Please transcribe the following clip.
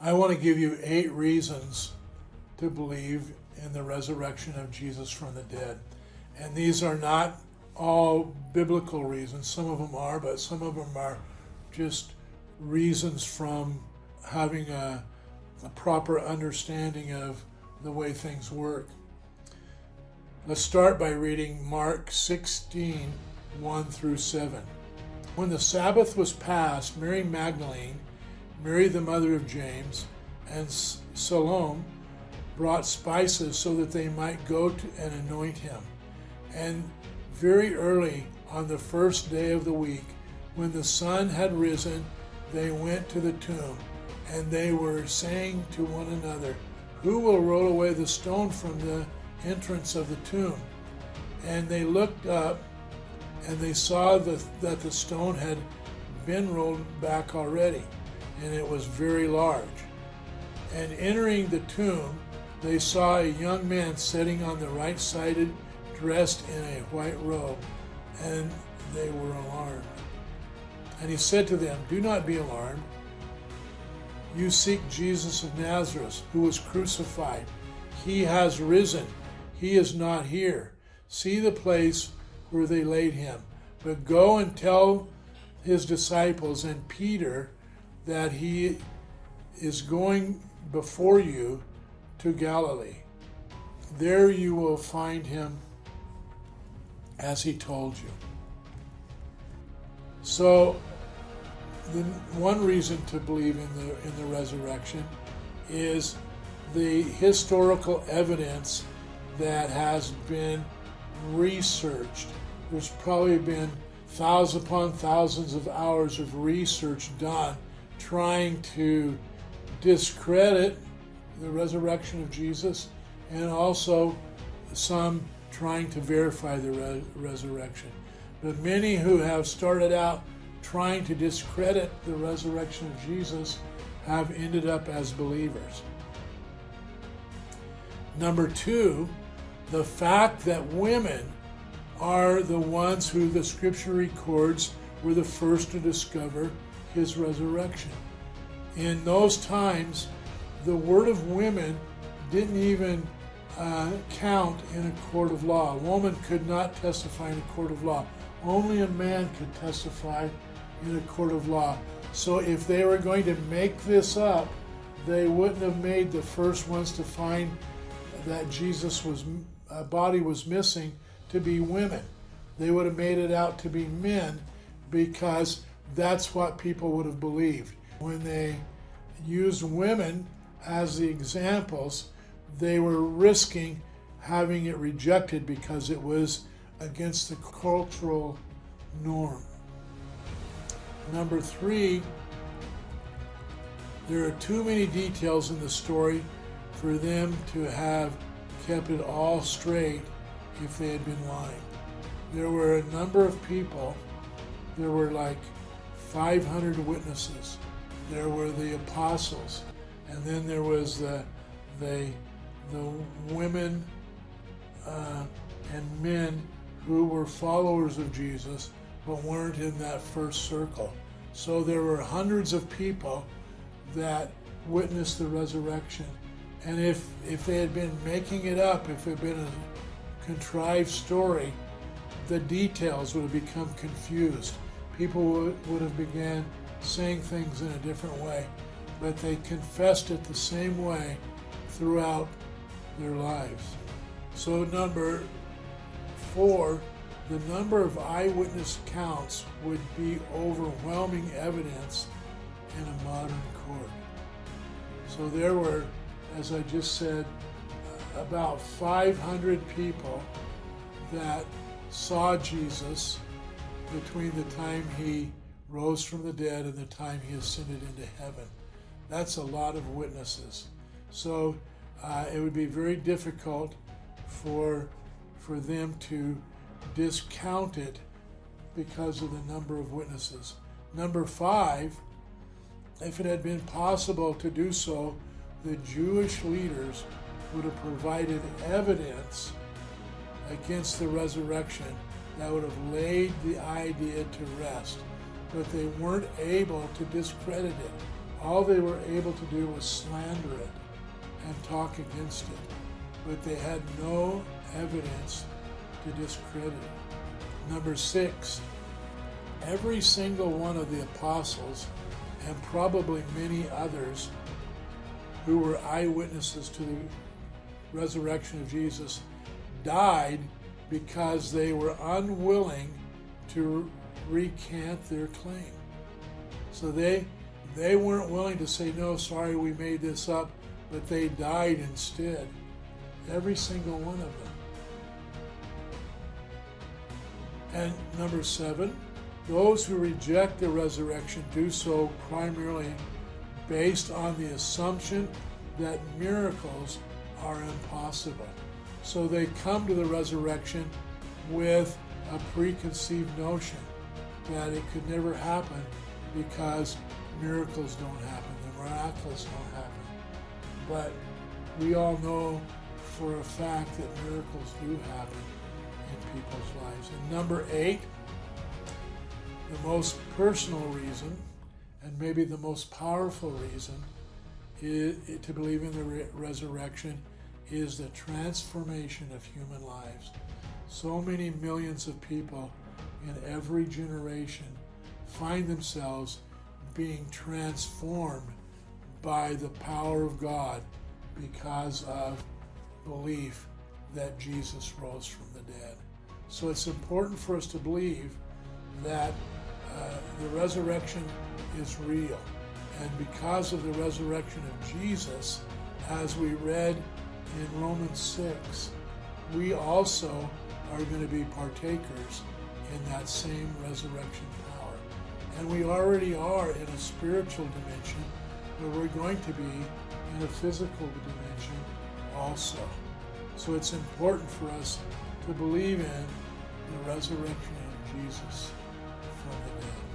I want to give you 8 reasons to believe in the resurrection of Jesus from the dead. And these are not all biblical reasons. Some of them are, but some of them are just reasons from having a proper understanding of the way things work. Let's start by reading Mark 16, 1 through 7. When the Sabbath was past, Mary Magdalene, Mary the mother of James, and Salome brought spices so that they might go to and anoint him. And very early on the first day of the week, when the sun had risen, they went to the tomb, and they were saying to one another, "Who will roll away the stone from the entrance of the tomb?" And they looked up, and they saw that the stone had been rolled back already, and it was very large. And entering the tomb, they saw a young man sitting on the right side, dressed in a white robe, and they were alarmed. And he said to them, "Do not be alarmed. You seek Jesus of Nazareth, who was crucified. He has risen. He is not here. See the place where they laid him. But go and tell his disciples and Peter that he is going before you to Galilee. There you will find him as he told you." So the one reason to believe in the resurrection is the historical evidence that has been researched. There's probably been thousands upon thousands of hours of research done trying to discredit the resurrection of Jesus, and also some trying to verify the resurrection. But many who have started out trying to discredit the resurrection of Jesus have ended up as believers. Number 2, the fact that women are the ones who the scripture records were the first to discover his resurrection. In those times, the word of women didn't even count in a court of law. A woman could not testify in a court of law. Only a man could testify in a court of law. So if they were going to make this up, they wouldn't have made the first ones to find that Jesus' body was missing to be women. They would have made it out to be men, because that's what people would have believed. When they used women as the examples, they were risking having it rejected because it was against the cultural norm. Number 3, there are too many details in the story for them to have kept it all straight if they had been lying. There were a number of people. There were like 500 witnesses. There were the apostles, and then there was the women and men who were followers of Jesus but weren't in that first circle. So there were hundreds of people that witnessed the resurrection. And if they had been making it up, if it had been a contrived story, the details would have become confused. People would have began saying things in a different way, but they confessed it the same way throughout their lives. So number 4, the number of eyewitness counts would be overwhelming evidence in a modern court. So there were, as I just said, about 500 people that saw Jesus between the time he rose from the dead and the time he ascended into heaven. That's a lot of witnesses. So it would be very difficult for them to discount it because of the number of witnesses. Number 5, if it had been possible to do so, the Jewish leaders would have provided evidence against the resurrection that would have laid the idea to rest. But they weren't able to discredit it. All they were able to do was slander it and talk against it, but they had no evidence to discredit it. Number 6, every single one of the apostles, and probably many others who were eyewitnesses to the resurrection of Jesus, died because they were unwilling to recant their claim. So they weren't willing to say, no, sorry, we made this up, but they died instead. Every single one of them. And number 7, those who reject the resurrection do so primarily based on the assumption that miracles are impossible. So they come to the resurrection with a preconceived notion that it could never happen because miracles don't happen, the miraculous don't happen. But we all know for a fact that miracles do happen in people's lives. And number 8, the most personal reason, and maybe the most powerful reason to believe in the resurrection, is the transformation of human lives. So many millions of people in every generation find themselves being transformed by the power of God because of belief that Jesus rose from the dead. So it's important for us to believe that the resurrection is real. And because of the resurrection of Jesus, as we read in Romans 6, we also are going to be partakers in that same resurrection power. And we already are in a spiritual dimension, but we're going to be in a physical dimension also. So it's important for us to believe in the resurrection of Jesus from the dead.